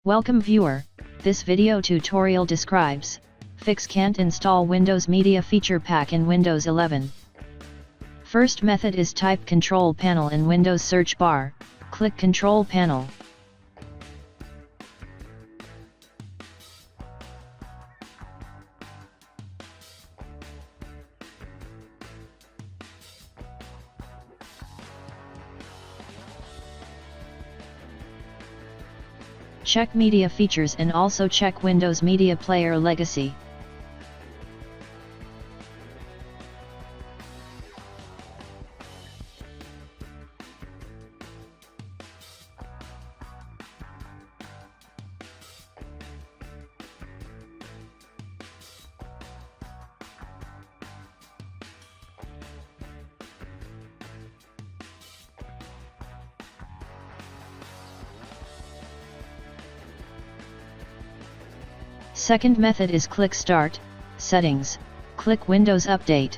Welcome viewer, this video tutorial describes, fix can't install Windows Media Feature Pack in Windows 11. First method is type Control Panel in Windows search bar, click Control Panel. Check Media Features and also check Windows Media Player Legacy. Second method is click Start, Settings, click Windows Update.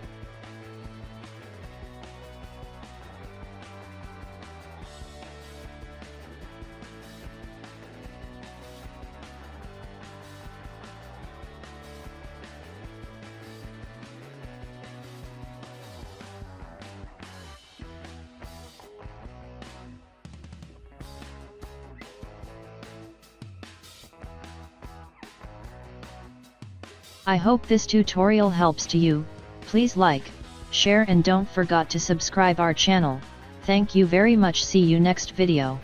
I hope this tutorial helps to you. Please like, share and don't forget to subscribe our channel. Thank you very much. See you next video.